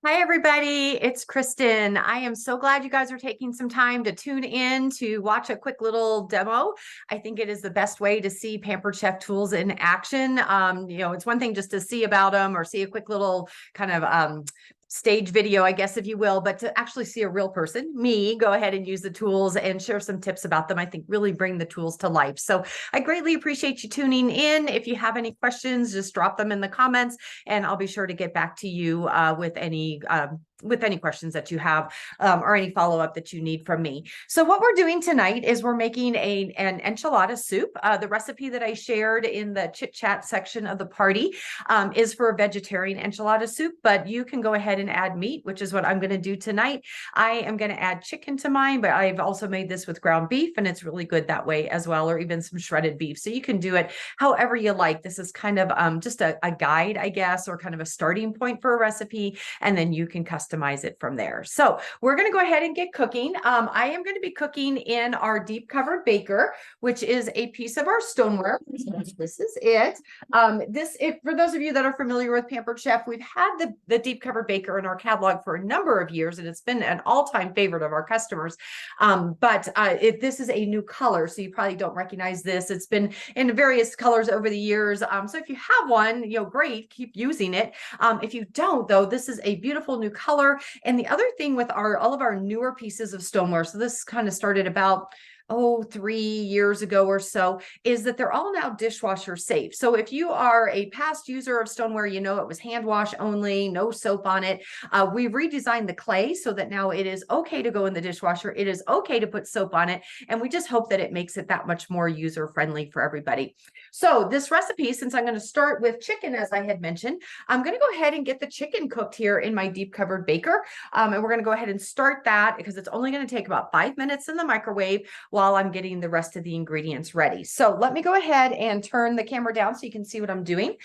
Hi, everybody. It's Kristin. I am so glad you guys are taking some time to tune in to watch a quick little demo. I think it is the best way to see Pampered Chef tools in action. It's one thing just to see about them or see a quick little kind of stage video, I guess, if you will, but to actually see a real person, me, go ahead and use the tools and share some tips about them, I think really bring the tools to life. So I greatly appreciate you tuning in. If you have any questions, just drop them in the comments and I'll be sure to get back to you with any questions that you have or any follow-up that you need from me. So what we're doing tonight is we're making an enchilada soup. The recipe that I shared in the chit chat section of the party is for a vegetarian enchilada soup, but you can go ahead and add meat, which is what I'm going to do tonight. I am going to add chicken to mine, but I've also made this with ground beef and it's really good that way as well, or even some shredded beef. So you can do it however you like. This is kind of just a guide, I guess, or kind of a starting point for a recipe, and then you can customize it from there. So we're going to go ahead and get cooking. I am going to be cooking in our deep covered baker, which is a piece of our stoneware. This is it. For those of you that are familiar with Pampered Chef, we've had the deep covered baker in our catalog for a number of years, and it's been an all-time favorite of our customers. This is a new color, so you probably don't recognize this. It's been in various colors over the years. So if you have one, great, keep using it. If you don't, though, this is a beautiful new color. And the other thing with all of our newer pieces of stoneware, so this kind of started about 3 years ago or so, is that they're all now dishwasher safe. So if you are a past user of stoneware, it was hand wash only, no soap on it. We've redesigned the clay so that now it is okay to go in the dishwasher. It is okay to put soap on it. And we just hope that it makes it that much more user friendly for everybody. So this recipe, since I'm going to start with chicken, as I had mentioned, I'm going to go ahead and get the chicken cooked here in my deep covered baker. And we're going to go ahead and start that because it's only going to take about 5 minutes in the microwave while I'm getting the rest of the ingredients ready. So let me go ahead and turn the camera down so you can see what I'm doing.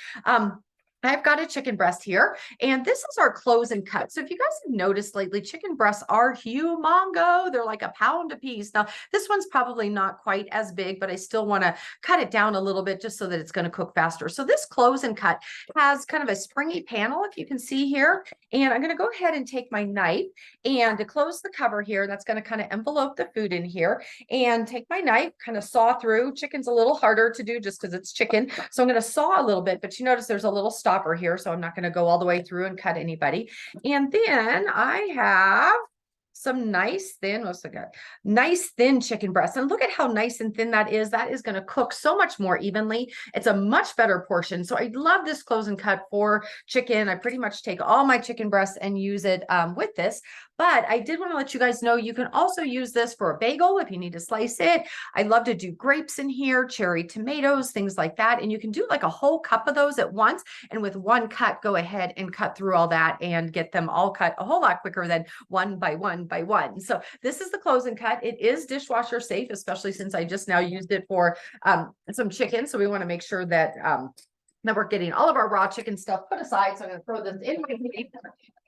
I've got a chicken breast here, and this is our close and cut. So if you guys have noticed lately, chicken breasts are humongo. They're like a pound a piece. Now, this one's probably not quite as big, but I still want to cut it down a little bit just so that it's going to cook faster. So this close and cut has kind of a springy panel, if you can see here. And I'm going to go ahead and take my knife and to close the cover here, that's going to kind of envelope the food in here, and take my knife, kind of saw through. Chicken's a little harder to do just because it's chicken. So I'm going to saw a little bit, but you notice there's a little stopper here, so I'm not going to go all the way through and cut anybody. And then I have some nice thin chicken breast, and look at how nice and thin that is. That is going to cook so much more evenly. It's a much better portion. So I love this close and cut for chicken. I pretty much take all my chicken breasts and use it with this. But I did want to let you guys know you can also use this for a bagel if you need to slice it. I love to do grapes in here, cherry tomatoes, things like that. And you can do like a whole cup of those at once. And with one cut, go ahead and cut through all that and get them all cut a whole lot quicker than one by one by one. So this is the close and cut. It is dishwasher safe, especially since I just now used it for some chicken. So we want to make sure that we're getting all of our raw chicken stuff put aside. So I'm going to throw this in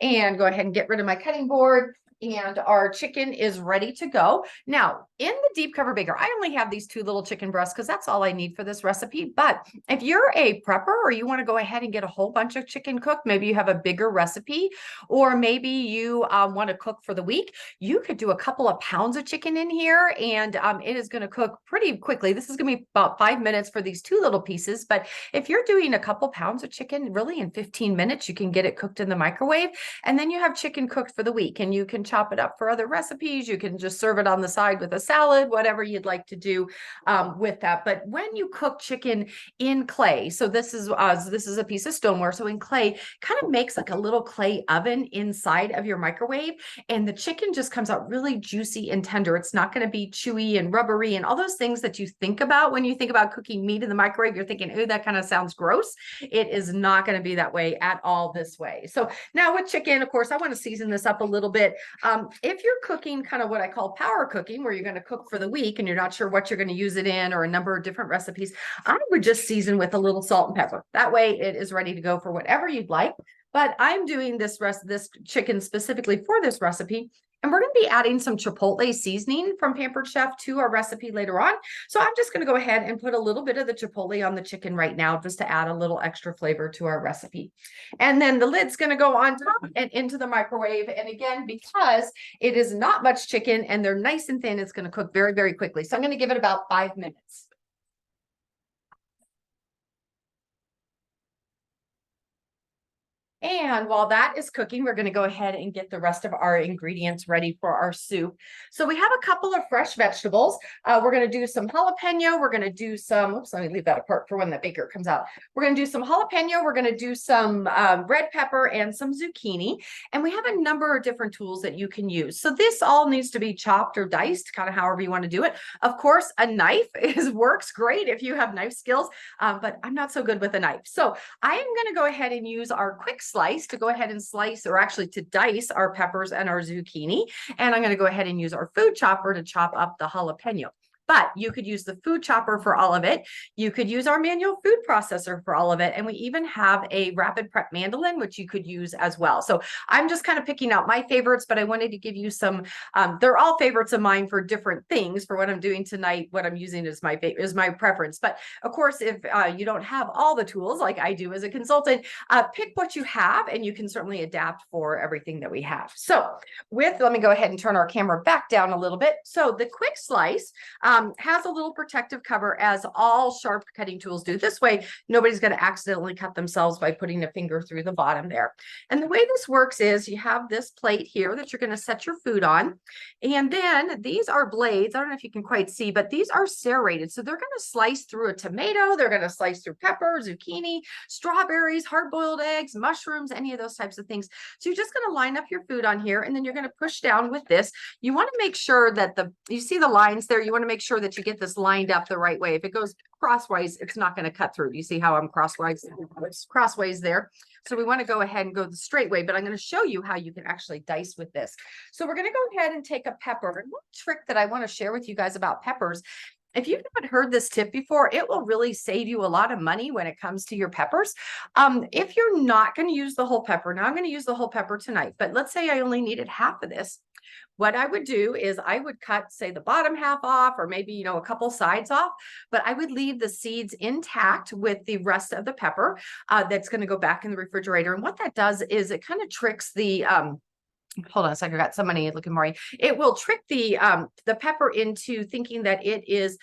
and go ahead and get rid of my cutting board. And our chicken is ready to go. Now, in the deep cover baker, I only have these 2 little chicken breasts because that's all I need for this recipe. But if you're a prepper or you want to go ahead and get a whole bunch of chicken cooked, maybe you have a bigger recipe, or maybe you want to cook for the week, you could do a couple of pounds of chicken in here, and it is going to cook pretty quickly. This is going to be about 5 minutes for these 2 little pieces. But if you're doing a couple pounds of chicken, really in 15 minutes, you can get it cooked in the microwave. And then you have chicken cooked for the week, and you can chop it up for other recipes. You can just serve it on the side with a salad, whatever you'd like to do with that. But when you cook chicken in clay, so this is a piece of stoneware. So in clay, kind of makes like a little clay oven inside of your microwave, and the chicken just comes out really juicy and tender. It's not going to be chewy and rubbery and all those things that you think about when you think about cooking meat in the microwave. You're thinking, oh, that kind of sounds gross. It is not going to be that way at all this way. So now with chicken, of course, I want to season this up a little bit. If you're cooking kind of what I call power cooking, where you're going to cook for the week and you're not sure what you're going to use it in, or a number of different recipes, I would just season with a little salt and pepper. That way it is ready to go for whatever you'd like. But I'm doing this chicken specifically for this recipe And we're going to be adding some chipotle seasoning from Pampered Chef to our recipe later on. So I'm just going to go ahead and put a little bit of the chipotle on the chicken right now, just to add a little extra flavor to our recipe. And then the lid's going to go on top and into the microwave. And again, because it is not much chicken and they're nice and thin, it's going to cook very, very quickly. So I'm going to give it about 5 minutes. And while that is cooking, we're going to go ahead and get the rest of our ingredients ready for our soup. So we have a couple of fresh vegetables. We're going to do some jalapeno. We're going to do some, oops, let me leave that apart for when the baker comes out. We're going to do some jalapeno. We're going to do some red pepper and some zucchini. And we have a number of different tools that you can use. So this all needs to be chopped or diced, kind of however you want to do it. Of course, a knife works great if you have knife skills, but I'm not so good with a knife. So I am going to go ahead and use our quick slice to go ahead and slice, or actually to dice our peppers and our zucchini. And I'm going to go ahead and use our food chopper to chop up the jalapeno. But you could use the food chopper for all of it. You could use our manual food processor for all of it. And we even have a rapid prep mandolin, which you could use as well. So I'm just kind of picking out my favorites, but I wanted to give you some, they're all favorites of mine for different things. For what I'm doing tonight, what I'm using is my preference. But of course, if you don't have all the tools like I do as a consultant, pick what you have and you can certainly adapt for everything that we have. So let me go ahead and turn our camera back down a little bit. So the quick slice, has a little protective cover, as all sharp cutting tools do. This way, nobody's going to accidentally cut themselves by putting a finger through the bottom there. And the way this works is you have this plate here that you're going to set your food on. And then these are blades. I don't know if you can quite see, but these are serrated. So they're going to slice through a tomato. They're going to slice through pepper, zucchini, strawberries, hard-boiled eggs, mushrooms, any of those types of things. So you're just going to line up your food on here, and then you're going to push down with this. You want to make sure that you see the lines there. You want to make sure that you get this lined up the right way. If it goes crossways, it's not going to cut through. You see how I'm crossways there. So we want to go ahead and go the straight way, but I'm going to show you how you can actually dice with this. So we're going to go ahead and take a pepper. And one trick that I want to share with you guys about peppers, if you haven't heard this tip before, it will really save you a lot of money when it comes to your peppers. If you're not going to use the whole pepper, now I'm going to use the whole pepper tonight, but let's say I only needed half of this. What I would do is I would cut, say, the bottom half off, or maybe, a couple sides off, but I would leave the seeds intact with the rest of the pepper that's going to go back in the refrigerator. And what that does is it kind of tricks the, hold on a second, I got somebody looking more. It will trick the pepper into thinking that it is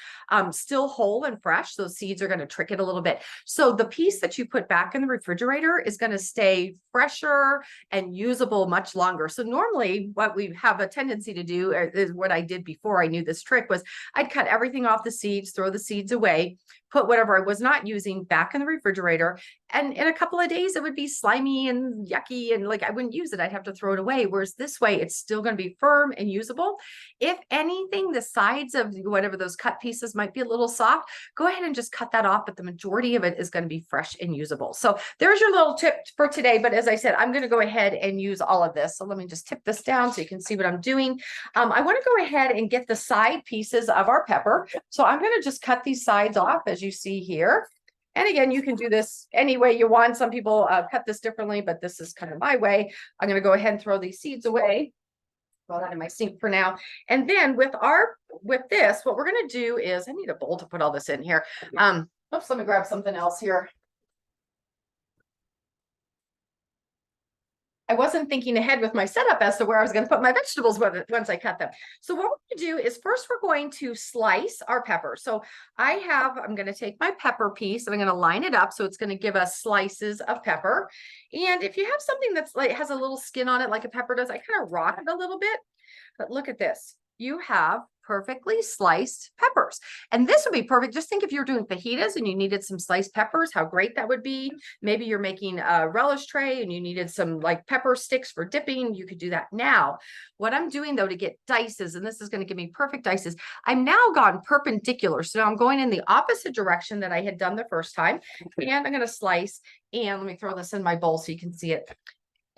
still whole and fresh. Those seeds are going to trick it a little bit. So the piece that you put back in the refrigerator is going to stay fresher and usable much longer. So normally what we have a tendency to do is what I did before I knew this trick was I'd cut everything off the seeds, throw the seeds away, put whatever I was not using back in the refrigerator. And in a couple of days, it would be slimy and yucky, and like I wouldn't use it. I'd have to throw it away. Whereas this way, it's still going to be firm and usable. If anything, the sides of whatever those cut pieces might be a little soft, go ahead and just cut that off. But the majority of it is going to be fresh and usable. So there's your little tip for today. But as I said, I'm going to go ahead and use all of this. So let me just tip this down so you can see what I'm doing. I want to go ahead and get the side pieces of our pepper. So I'm going to just cut these sides off, as you see here. And again, you can do this any way you want. Some people cut this differently, but this is kind of my way. I'm going to go ahead and throw these seeds away. Throw that in my sink for now. And then with this, what we're going to do is, I need a bowl to put all this in here. Oops, let me grab something else here. I wasn't thinking ahead with my setup as to where I was going to put my vegetables once I cut them. So what we're going to do is first we're going to slice our pepper. So I'm going to take my pepper piece and I'm going to line it up. So it's going to give us slices of pepper. And if you have something that's has a little skin on it, like a pepper does, I kind of rock it a little bit. But look at this. You have perfectly sliced peppers. And this would be perfect. Just think if you're doing fajitas and you needed some sliced peppers, how great that would be. Maybe you're making a relish tray and you needed some like pepper sticks for dipping. You could do that now. What I'm doing though to get dices, and this is going to give me perfect dices, I'm now gone perpendicular. So now I'm going in the opposite direction that I had done the first time. And I'm going to slice, and let me throw this in my bowl so you can see it.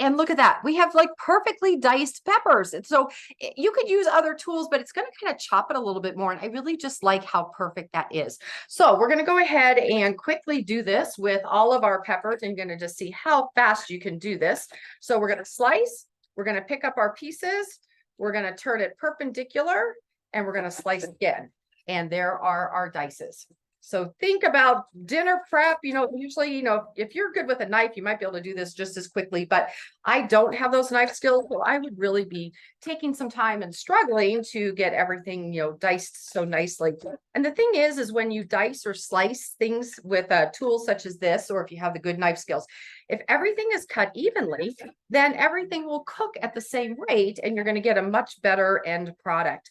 And look at that. We have like perfectly diced peppers. And so you could use other tools, but it's going to kind of chop it a little bit more. And I really just like how perfect that is. So we're going to go ahead and quickly do this with all of our peppers. And you're going to just see how fast you can do this. So we're going to slice. We're going to pick up our pieces, we're going to turn it perpendicular and we're going to slice again. And there are our dices. So think about dinner prep, usually, if you're good with a knife, you might be able to do this just as quickly, but I don't have those knife skills. So I would really be taking some time and struggling to get everything, diced so nicely. And the thing is when you dice or slice things with a tool such as this, or if you have the good knife skills, if everything is cut evenly, then everything will cook at the same rate and you're going to get a much better end product.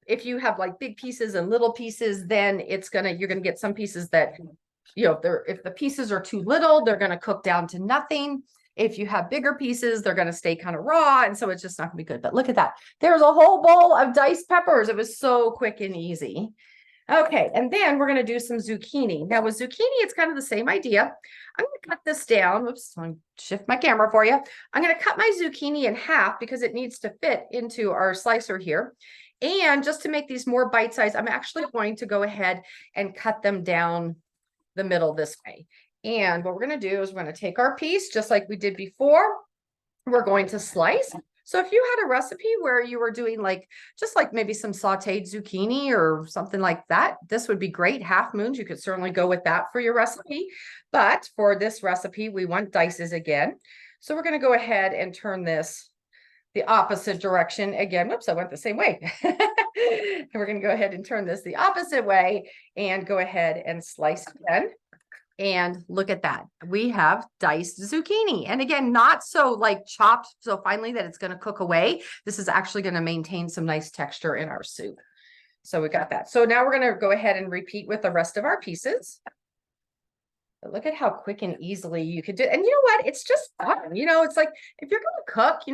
If you have like big pieces and little pieces, then you're gonna get some pieces that, if the pieces are too little, they're gonna cook down to nothing. If you have bigger pieces, they're gonna stay kind of raw, and so it's just not gonna be good. But look at that. There's a whole bowl of diced peppers. It was so quick and easy. Okay, and then we're gonna do some zucchini. Now with zucchini, it's kind of the same idea. I'm gonna cut this down. Whoops, I'm gonna shift my camera for you. I'm gonna cut my zucchini in half because it needs to fit into our slicer here. And just to make these more bite-sized, I'm actually going to go ahead and cut them down the middle this way. And what we're going to do is we're going to take our piece, just like we did before. We're going to slice. So if you had a recipe where you were doing just like maybe some sauteed zucchini or something like that, this would be great. Half moons, you could certainly go with that for your recipe. But for this recipe, we want dices again. So we're going to go ahead and turn this the opposite direction again. Whoops, I went the same way. And we're going to go ahead and turn this the opposite way and go ahead and slice again. And look at that. We have diced zucchini. And again, not so chopped so finely that it's going to cook away. This is actually going to maintain some nice texture in our soup. So we got that. So now we're going to go ahead and repeat with the rest of our pieces. But look at how quick and easily you could do it. And you know what? It's just fun. It's like if you're going to cook, we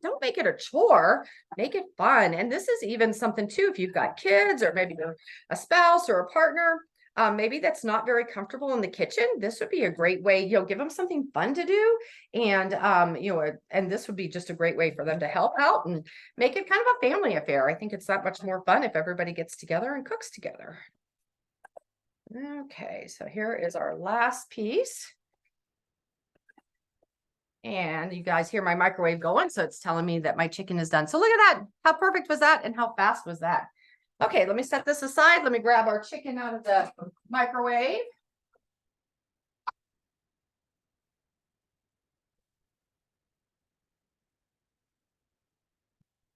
don't make it a chore, make it fun. And this is even something too, if you've got kids or maybe a spouse or a partner, maybe that's not very comfortable in the kitchen. This would be a great way, give them something fun to do. And, and this would be just a great way for them to help out and make it kind of a family affair. I think it's that much more fun if everybody gets together and cooks together. Okay, so here is our last piece. And you guys hear my microwave going, so it's telling me that my chicken is done. So look at that. How perfect was that? And how fast was that? Okay, let me set this aside. Let me grab our chicken out of the microwave.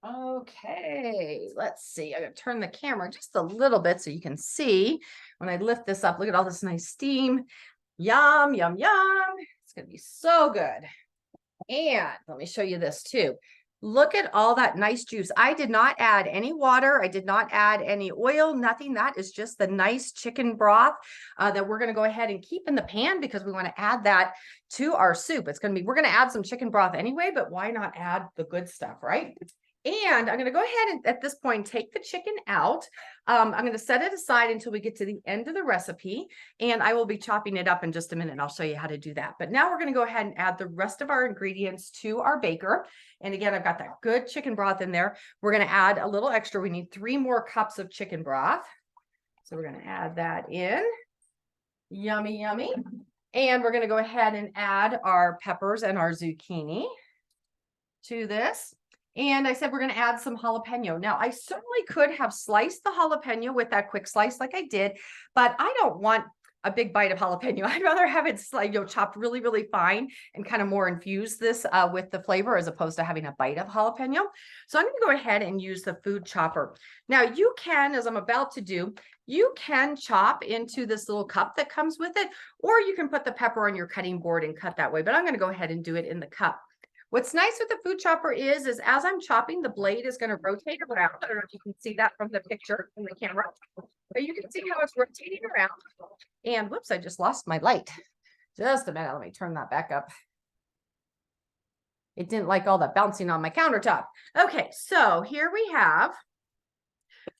Okay, let's see. I'm going to turn the camera just a little bit so you can see when I lift this up. Look at all this nice steam. Yum, yum, yum. It's going to be so good. And let me show you this too. Look at all that nice juice. I did not add any water. I did not add any oil, nothing. That is just the nice chicken broth that we're going to go ahead and keep in the pan because we want to add that to our soup. We're going to add some chicken broth anyway, but why not add the good stuff, right? And I'm going to go ahead and at this point, take the chicken out. I'm going to set it aside until we get to the end of the recipe, and I will be chopping it up in just a minute. I'll show you how to do that. But now we're going to go ahead and add the rest of our ingredients to our baker. And again, I've got that good chicken broth in there. We're going to add a little extra. We need 3 more cups of chicken broth. So we're going to add that in. Yummy, yummy. And we're going to go ahead and add our peppers and our zucchini to this. And I said we're going to add some jalapeno. Now, I certainly could have sliced the jalapeno with that quick slice like I did, but I don't want a big bite of jalapeno. I'd rather have it chopped really, really fine and kind of more infuse this with the flavor as opposed to having a bite of jalapeno. So I'm going to go ahead and use the food chopper. Now, you can, as I'm about to do, you can chop into this little cup that comes with it, or you can put the pepper on your cutting board and cut that way. But I'm going to go ahead and do it in the cup. What's nice with the food chopper is as I'm chopping, the blade is going to rotate around. I don't know if you can see that from the picture in the camera, but you can see how it's rotating around. And whoops, I just lost my light. Just a minute. Let me turn that back up. It didn't like all that bouncing on my countertop. Okay, so here we have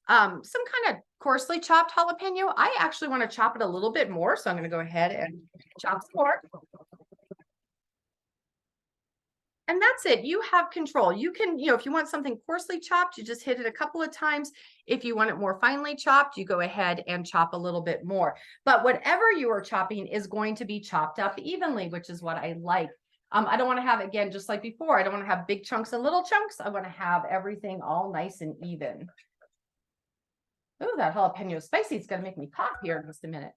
some kind of coarsely chopped jalapeno. I actually want to chop it a little bit more, so I'm going to go ahead and chop some more. And that's it. You have control. You can, if you want something coarsely chopped, you just hit it a couple of times. If you want it more finely chopped, you go ahead and chop a little bit more. But whatever you are chopping is going to be chopped up evenly, which is what I like. I don't want to have, again, just like before, I don't want to have big chunks and little chunks. I want to have everything all nice and even. Oh, that jalapeno spicy is going to make me cough here in just a minute.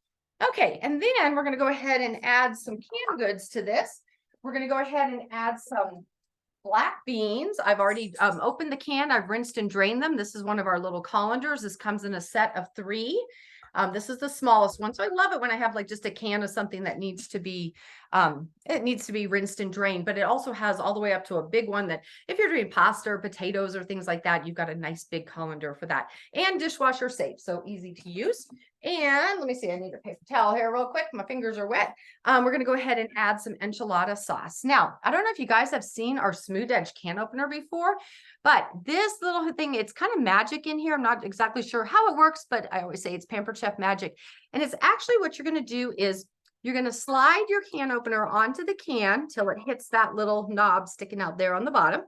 Okay, and then we're going to go ahead and add some canned goods to this. We're going to go ahead and add some black beans. I've already opened the can. I've rinsed and drained them. This is one of our little colanders. This comes in a set of 3. This is the smallest one. So I love it when I have like just a can of something that needs to be, it needs to be rinsed and drained, but it also has all the way up to a big one that if you're doing pasta or potatoes or things like that, you've got a nice big colander for that, and dishwasher safe. So easy to use. And let me see, I need a paper towel here real quick. My fingers are wet. We're going to go ahead and add some enchilada sauce. Now, I don't know if you guys have seen our smooth edge can opener before, but this little thing, it's kind of magic in here. I'm not exactly sure how it works, but I always say it's Pampered Chef magic. And it's actually what you're going to do is you're going to slide your can opener onto the can till it hits that little knob sticking out there on the bottom.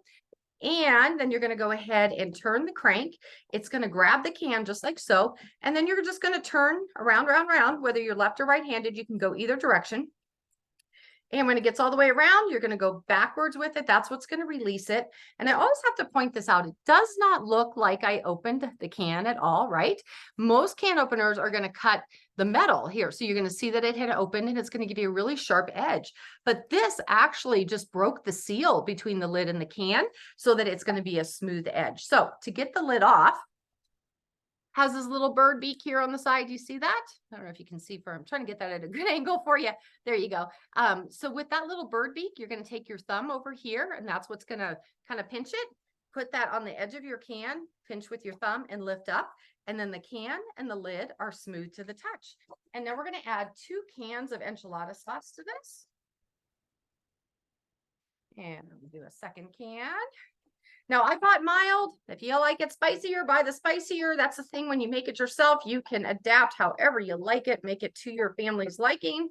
And then you're going to go ahead and turn the crank. It's going to grab the can just like so. And then you're just going to turn around, round, whether you're left or right-handed, you can go either direction. And when it gets all the way around, you're going to go backwards with it. That's what's going to release it. And I always have to point this out. It does not look like I opened the can at all, right? Most can openers are going to cut the metal here. So you're going to see that it had opened and it's going to give you a really sharp edge. But this actually just broke the seal between the lid and the can so that it's going to be a smooth edge. So to get the lid off, has this little bird beak here on the side. Do you see that? I don't know if you can see I'm trying to get that at a good angle for you. There you go. So with that little bird beak, you're going to take your thumb over here, and that's what's going to kind of pinch it. Put that on the edge of your can, pinch with your thumb and lift up. And then the can and the lid are smooth to the touch. And now we're going to add 2 cans of enchilada sauce to this. And we'll do a second can. Now, I bought mild. If you like it spicier, buy the spicier. That's the thing. When you make it yourself, you can adapt however you like it, make it to your family's liking.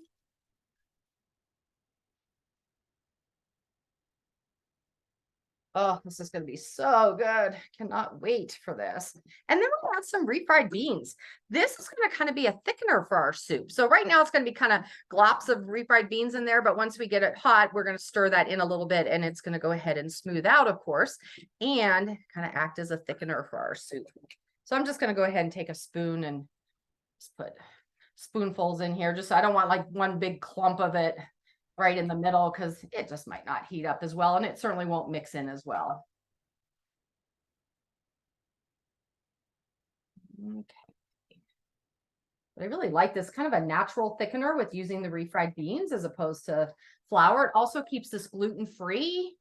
Oh, this is going to be so good. Cannot wait for this. And then we'll add some refried beans. This is going to kind of be a thickener for our soup. So right now it's going to be kind of glops of refried beans in there, but once we get it hot, we're going to stir that in a little bit and it's going to go ahead and smooth out, of course, and kind of act as a thickener for our soup. So I'm just going to go ahead and take a spoon and just put spoonfuls in here. Just, I don't want like one big clump of it right in the middle because it just might not heat up as well, and it certainly won't mix in as well. Okay. But I really like this kind of a natural thickener with using the refried beans as opposed to flour. It also keeps this gluten-free,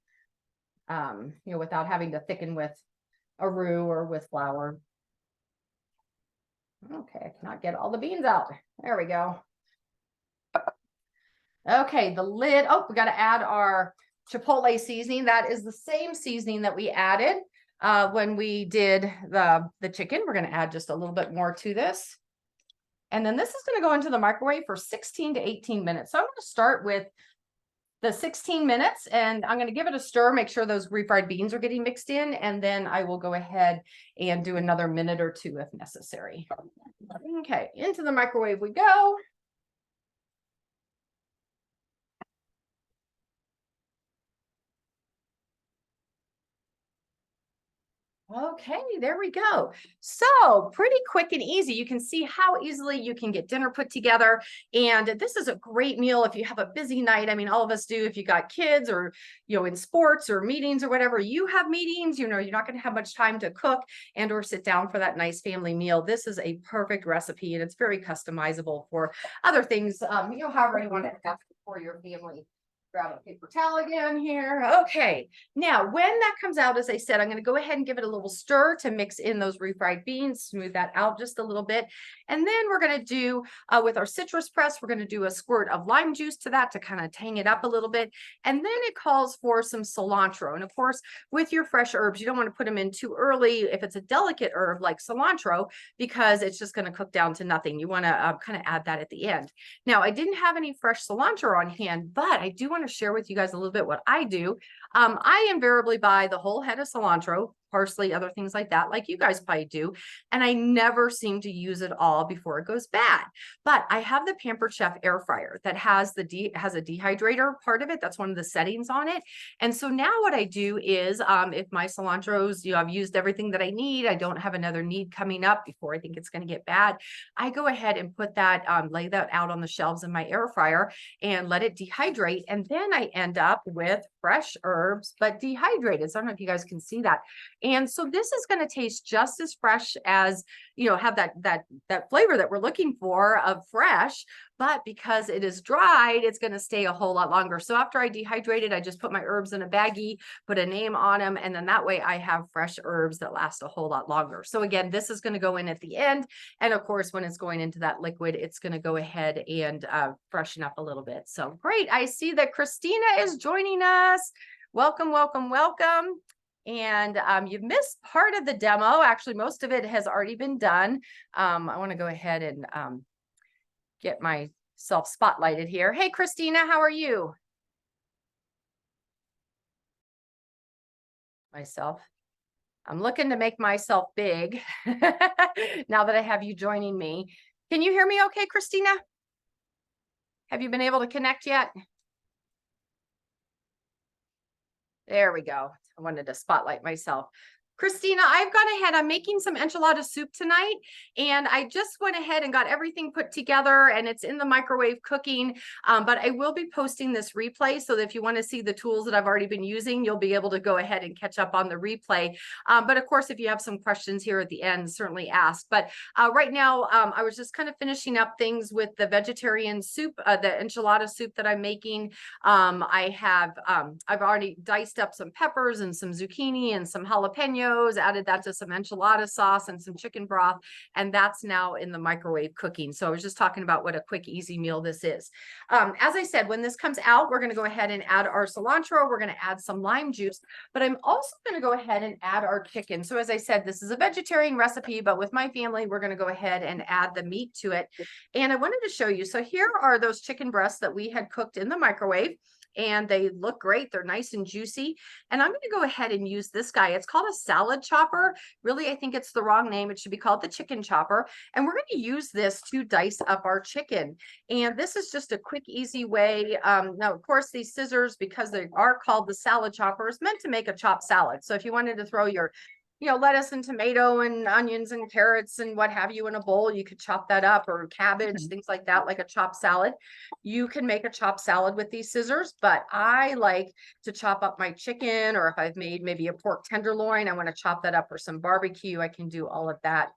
without having to thicken with a roux or with flour. Okay, I cannot get all the beans out. There we go. Okay, the lid. Oh, we got to add our chipotle seasoning. That is the same seasoning that we added when we did the chicken. We're going to add just a little bit more to this. And then this is going to go into the microwave for 16 to 18 minutes. So I'm going to start with the 16 minutes and I'm going to give it a stir, make sure those refried beans are getting mixed in. And then I will go ahead and do another minute or 2 if necessary. Okay, into the microwave we go. Okay, there we go. So pretty quick and easy. You can see how easily you can get dinner put together. And this is a great meal if you have a busy night. I mean, all of us do. If you got kids or, in sports or meetings or whatever, you have meetings, you're not going to have much time to cook and or sit down for that nice family meal. This is a perfect recipe and it's very customizable for other things, however you want to have for your family. Grab a paper towel again here. Okay, now when that comes out, as I said, I'm going to go ahead and give it a little stir to mix in those refried beans, smooth that out just a little bit. And then we're going to do, with our citrus press, we're going to do a squirt of lime juice to that to kind of tang it up a little bit. And then it calls for some cilantro. And of course, with your fresh herbs, you don't want to put them in too early if it's a delicate herb like cilantro, because it's just going to cook down to nothing. You want to kind of add that at the end. Now, I didn't have any fresh cilantro on hand, but I do want to share with you guys a little bit what I do. I invariably buy the whole head of cilantro, parsley, other things like that, like you guys probably do. And I never seem to use it all before it goes bad. But I have the Pampered Chef air fryer that has a dehydrator part of it. That's one of the settings on it. And so now what I do is if my cilantro's, I've used everything that I need, I don't have another need coming up before I think it's going to get bad, I go ahead and put that, lay that out on the shelves in my air fryer and let it dehydrate. And then I end up with fresh herbs, but dehydrated. So I don't know if you guys can see that. And so this is going to taste just as fresh as, have that flavor that we're looking for of fresh, but because it is dried, it's going to stay a whole lot longer. So after I dehydrate it, I just put my herbs in a baggie, put a name on them, and then that way I have fresh herbs that last a whole lot longer. So again, this is going to go in at the end. And of course, when it's going into that liquid, it's going to go ahead and freshen up a little bit. So great. I see that Kristina is joining us. Welcome, welcome, welcome. And you've missed part of the demo. Actually, most of it has already been done. I want to go ahead and get myself spotlighted here. Hey, Kristina, how are you? I'm looking to make myself big now that I have you joining me. Can you hear me okay, Kristina? Have you been able to connect yet? There we go. I wanted to spotlight myself. Kristina, I've gone ahead. I'm making some enchilada soup tonight, and I just went ahead and got everything put together, and it's in the microwave cooking. But I will be posting this replay, so that if you want to see the tools that I've already been using, you'll be able to go ahead and catch up on the replay. But of course, if you have some questions here at the end, certainly ask. But right now, I was just kind of finishing up things with the vegetarian soup, the enchilada soup that I'm making. I've already diced up some peppers and some zucchini and some jalapenos, added that to some enchilada sauce and some chicken broth, and that's now in the microwave cooking. So I was just talking about what a quick, easy meal this is. As I said, when this comes out, we're going to go ahead and add our cilantro. We're going to add some lime juice, but I'm also going to go ahead and add our chicken. So as I said, this is a vegetarian recipe, but with my family, we're going to go ahead and add the meat to it. And I wanted to show you. So here are those chicken breasts that we had cooked in the microwave, and they look great. They're nice and juicy. And I'm going to go ahead and use this guy. It's called a salad chopper. Really, I think it's the wrong name. It should be called the chicken chopper. And we're going to use this to dice up our chicken. And this is just a quick, easy way. Now, of course, these scissors, because they are called the salad chopper, is meant to make a chopped salad. So if you wanted to throw your lettuce and tomato and onions and carrots and what have you in a bowl, you could chop that up, or cabbage, things like that, like a chopped salad. You can make a chopped salad with these scissors, but I like to chop up my chicken, or if I've made maybe a pork tenderloin, I want to chop that up, or some barbecue, I can do all of that.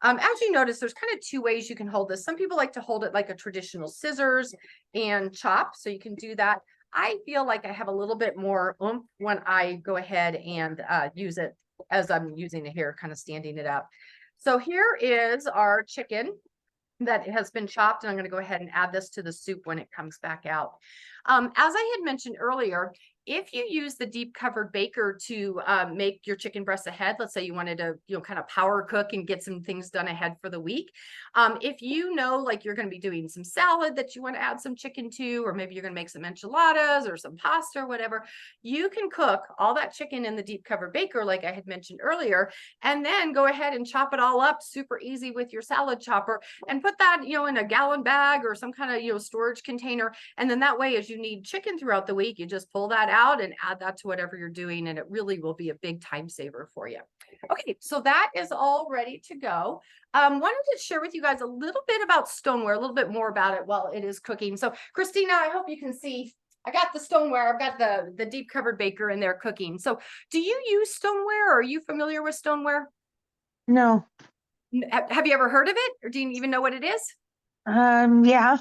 As you notice, there's kind of two ways you can hold this. Some people like to hold it like a traditional scissors and chop, so you can do that. I feel like I have a little bit more oomph when I go ahead and use it as I'm using it here, kind of standing it up. So here is our chicken that has been chopped, and I'm going to go ahead and add this to the soup when it comes back out. As I had mentioned earlier, if you use the deep covered baker to make your chicken breasts ahead, let's say you wanted to, kind of power cook and get some things done ahead for the week. If like you're going to be doing some salad that you want to add some chicken to, or maybe you're going to make some enchiladas or some pasta or whatever, you can cook all that chicken in the deep covered baker, like I had mentioned earlier, and then go ahead and chop it all up super easy with your salad chopper, and put that, in a gallon bag or some kind of, storage container. And then that way, as you need chicken throughout the week, you just pull that out and add that to whatever you're doing, and it really will be a big time saver for you. Okay, so that is all ready to go. Wanted to share with you guys a little bit about stoneware, a little bit more about it while it is cooking. So Kristina, I hope you can see, I got the stoneware. I've got the deep covered baker in there cooking. So do you use stoneware, or are you familiar with stoneware? No. Have you ever heard of it, or do you even know what it is? Yeah.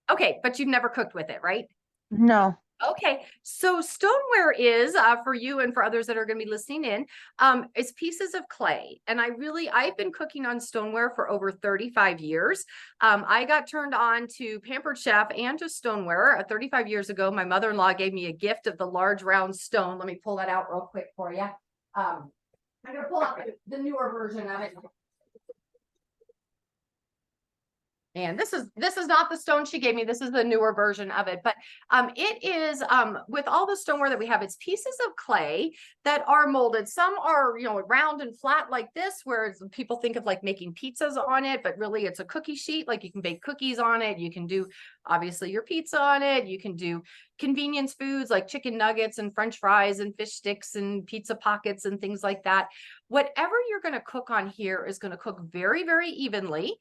Okay, but you've never cooked with it, right? No. Okay, so stoneware is, for you and for others that are going to be listening in, is pieces of clay. And I've been cooking on stoneware for over 35 years. I got turned on to Pampered Chef and to stoneware 35 years ago. My mother-in-law gave me a gift of the large round stone. Let me pull that out real quick for you. I'm going to pull out the newer version of it. And this is not the stone she gave me. This is the newer version of it. But it is with all the stoneware that we have, it's pieces of clay that are molded. Some are, round and flat like this, where people think of like making pizzas on it, but really it's a cookie sheet. Like you can bake cookies on it. You can do obviously your pizza on it. You can do convenience foods like chicken nuggets and French fries and fish sticks and pizza pockets and things like that. Whatever you're going to cook on here is going to cook very, very evenly.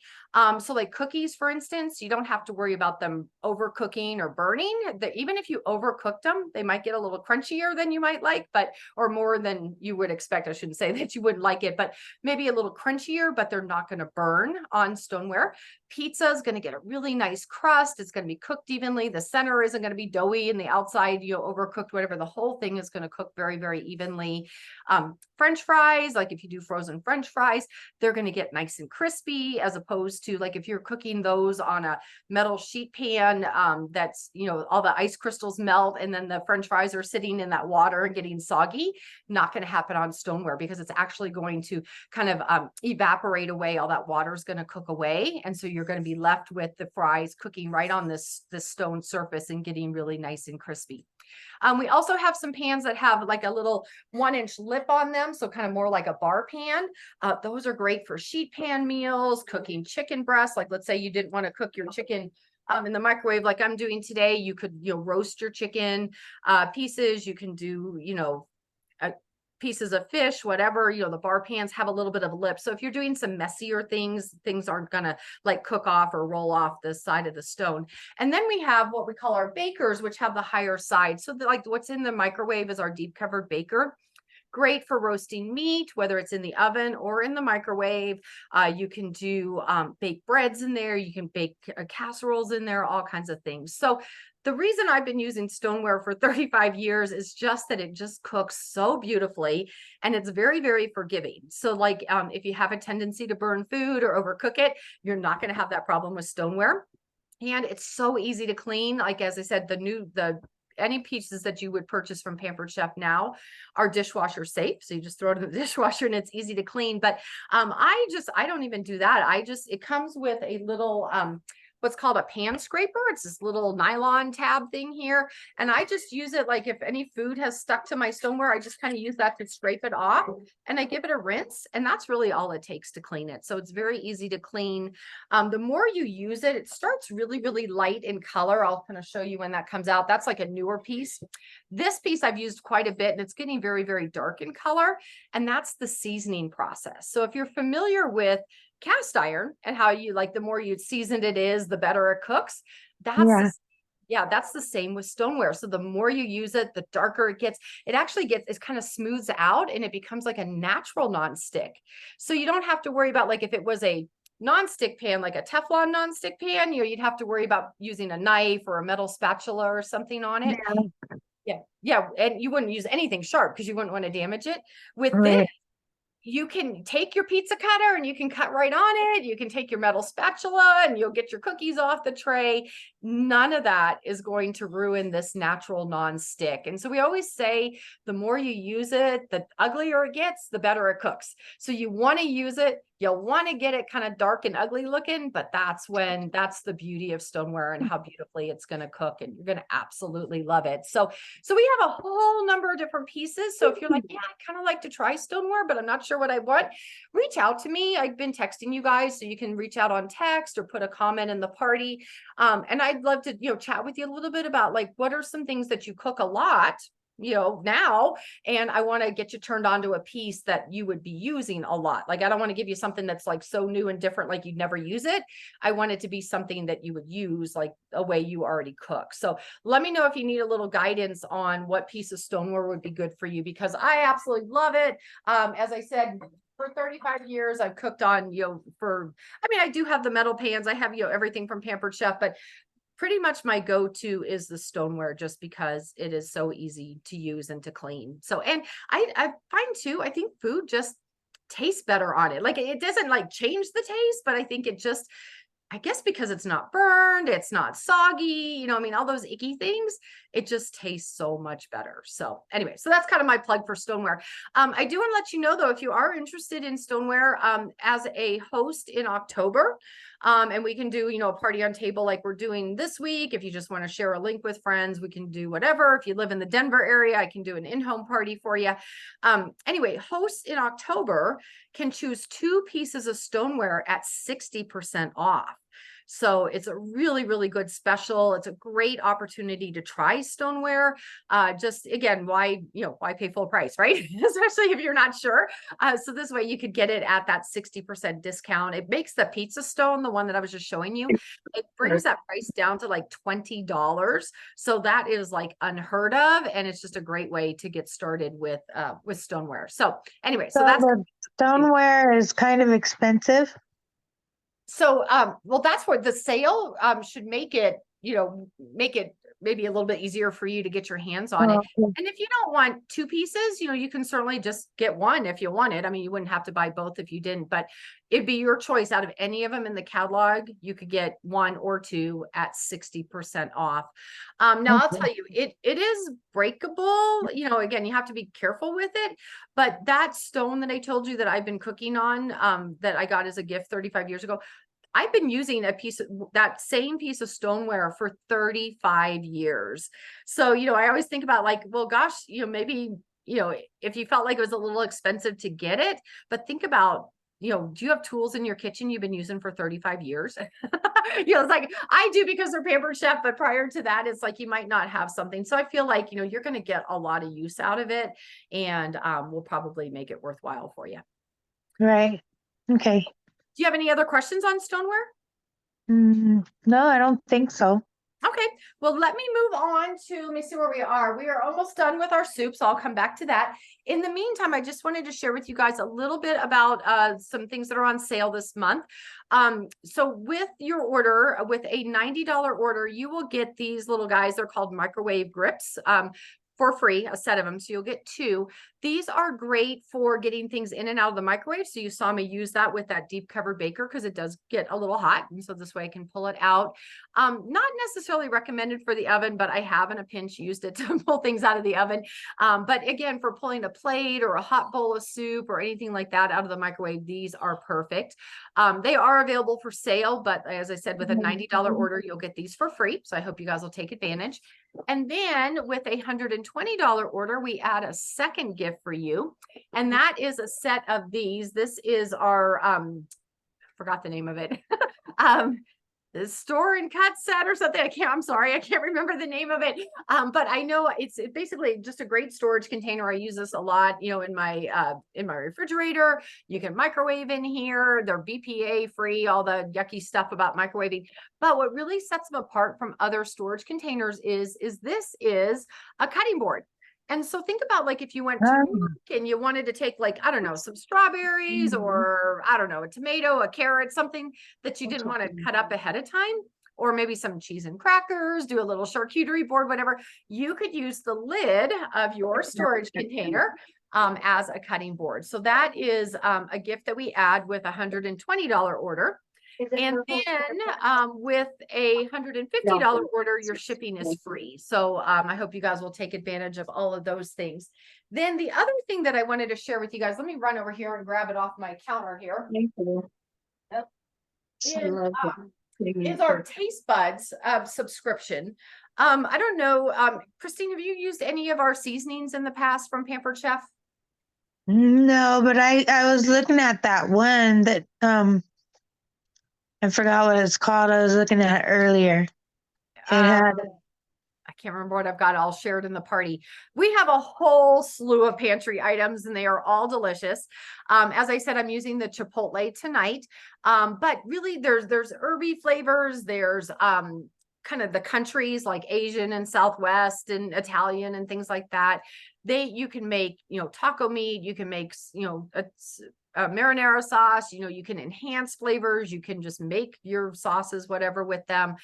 So like cookies, for instance, you don't have to worry about them overcooking or burning. Even if you overcooked them, they might get a little crunchier than you might like, or more than you would expect. I shouldn't say that you wouldn't like it, but maybe a little crunchier, but they're not going to burn on stoneware. Pizza is going to get a really nice crust. It's going to be cooked evenly. The center isn't going to be doughy and the outside, overcooked, whatever. The whole thing is going to cook very, very evenly. French fries, like if you do frozen French fries, they're going to get nice and crispy, as opposed to like if you're cooking those on a metal sheet pan, that's, all the ice crystals melt and then the French fries are sitting in that water and getting soggy. Not going to happen on stoneware, because it's actually going to kind of evaporate away. All that water is going to cook away. And so you're going to be left with the fries cooking right on this stone surface and getting really nice and crispy. We also have some pans that have like a little 1-inch lip on them. So kind of more like a bar pan. Those are great for sheet pan meals, cooking chicken breasts. Like let's say you didn't want to cook your chicken in the microwave like I'm doing today. You could, roast your chicken pieces. You can do, pieces of fish, whatever, the bar pans have a little bit of a lip. So if you're doing some messier things aren't gonna like cook off or roll off the side of the stone. And then we have what we call our bakers, which have the higher side. So like what's in the microwave is our deep covered baker. Great for roasting meat, whether it's in the oven or in the microwave. You can do baked breads in there. You can bake casseroles in there, all kinds of things. So the reason I've been using stoneware for 35 years is just that it just cooks so beautifully and it's very, very forgiving. So like if you have a tendency to burn food or overcook it, you're not going to have that problem with stoneware. And it's so easy to clean. Like, as I said, any pieces that you would purchase from Pampered Chef now are dishwasher safe. So you just throw it in the dishwasher and it's easy to clean. But I don't even do that. It comes with a little, what's called a pan scraper. It's this little nylon tab thing here. And I just use it like if any food has stuck to my stoneware, I just kind of use that to scrape it off and I give it a rinse. And that's really all it takes to clean it. So it's very easy to clean. The more you use it, it starts really, really light in color. I'll kind of show you when that comes out. That's like a newer piece. This piece I've used quite a bit and it's getting very, very dark in color. And that's the seasoning process. So if you're familiar with cast iron and how you like, the more you seasoned it is, the better it cooks. That's the same with stoneware. So the more you use it, the darker it gets. It kind of smooths out and it becomes like a natural nonstick. So you don't have to worry about like if it was a nonstick pan, like a Teflon nonstick pan, you'd have to worry about using a knife or a metal spatula or something on it. Yeah. And you wouldn't use anything sharp because you wouldn't want to damage it. With this, you can take your pizza cutter and you can cut right on it. You can take your metal spatula and you'll get your cookies off the tray. None of that is going to ruin this natural non-stick. And so we always say the more you use it, the uglier it gets, the better it cooks. So you want to use it. You'll want to get it kind of dark and ugly looking, but that's the beauty of stoneware and how beautifully it's going to cook, and you're going to absolutely love it. So we have a whole number of different pieces. So if you're like, yeah, I kind of like to try stoneware, but I'm not sure what I want, reach out to me. I've been texting you guys, so you can reach out on text or put a comment in the party. And I'd love to, chat with you a little bit about like, what are some things that you cook a lot now, and I want to get you turned on to a piece that you would be using a lot. Like, I don't want to give you something that's like so new and different, like you'd never use it. I want it to be something that you would use like a way you already cook. So let me know if you need a little guidance on what piece of stoneware would be good for you, because I absolutely love it. As I said, for 35 years, I've cooked on, I do have the metal pans. I have, everything from Pampered Chef, but pretty much my go-to is the stoneware, just because it is so easy to use and to clean. So, and I find too, I think food just tastes better on it. Like, it doesn't like change the taste, but I think it just, I guess because it's not burned, it's not soggy, all those icky things, it just tastes so much better. So anyway, so that's kind of my plug for stoneware. I do want to let you know though, if you are interested in stoneware, as a host in October, And we can do, a party on table like we're doing this week. If you just want to share a link with friends, we can do whatever. If you live in the Denver area, I can do an in-home party for you. Anyway, hosts in October can choose 2 pieces of stoneware at 60% off. So it's a really, really good special. It's a great opportunity to try stoneware. Just again, why pay full price, right? Especially if you're not sure. So this way you could get it at that 60% discount. It makes the pizza stone, the one that I was just showing you, it brings that price down to like $20. So that is like unheard of. And it's just a great way to get started with stoneware. So anyway, so that's the stoneware is kind of expensive. So, well, that's where the sale should make it maybe a little bit easier for you to get your hands on it. And if you don't want 2 pieces, you can certainly just get one if you want it. I mean, you wouldn't have to buy both if you didn't, but it'd be your choice. Out of any of them in the catalog, you could get 1 or 2 at 60% off. Now I'll tell you, it is breakable. Again, you have to be careful with it, but that stone that I told you that I've been cooking on, that I got as a gift 35 years ago, I've been using that same piece of stoneware for 35 years. So, I always think about like, well, gosh, maybe, if you felt like it was a little expensive to get it, but think about, do you have tools in your kitchen you've been using for 35 years? It's like, I do because they're Pampered Chef, but prior to that, it's like, you might not have something. So I feel like, you're going to get a lot of use out of it, and we'll probably make it worthwhile for you. Right. Okay. Do you have any other questions on stoneware? No, I don't think so. Okay, well, let me move on to, let me see where we are. We are almost done with our soup, so I'll come back to that. In the meantime, I just wanted to share with you guys a little bit about some things that are on sale this month. So with your order, with a $90 order, you will get these little guys. They're called microwave grips. For free, a set of them. So you'll get 2. These are great for getting things in and out of the microwave. So you saw me use that with that deep covered baker because it does get a little hot. And so this way I can pull it out. Not necessarily recommended for the oven, but I have in a pinch used it to pull things out of the oven. But again, for pulling a plate or a hot bowl of soup or anything like that out of the microwave, these are perfect. They are available for sale, but as I said, with a $90 order, you'll get these for free. So I hope you guys will take advantage. And then with a $120 order, we add a second gift for you. And that is a set of these. This is our, forgot the name of it. The store and cut set or something. I'm sorry, I can't remember the name of it. But I know it's basically just a great storage container. I use this a lot, in my refrigerator. You can microwave in here. They're BPA free, all the yucky stuff about microwaving. But what really sets them apart from other storage containers is this is a cutting board. And so think about like if you went to work and you wanted to take like, I don't know, some strawberries or I don't know, a tomato, a carrot, something that you didn't want to cut up ahead of time, or maybe some cheese and crackers, do a little charcuterie board, whatever. You could use the lid of your storage container as a cutting board. So that is a gift that we add with a $120 order. And then with a $150 order, your shipping is free. So I hope you guys will take advantage of all of those things. Then the other thing that I wanted to share with you guys, let me run over here and grab it off my counter here. Thank you. Is our Taste Buds subscription. I don't know, Kristin, have you used any of our seasonings in the past from Pampered Chef? No, but I was looking at that one that I forgot what it's called. I was looking at it earlier. It had, I can't remember what I've got all shared in the party. We have a whole slew of pantry items and they are all delicious. As I said, I'm using the Chipotle tonight. But really there's herby flavors. There's kind of the countries like Asian and Southwest and Italian and things like that. You can make, taco meat, you can make, a marinara sauce, you can enhance flavors, you can just make your sauces, whatever with them.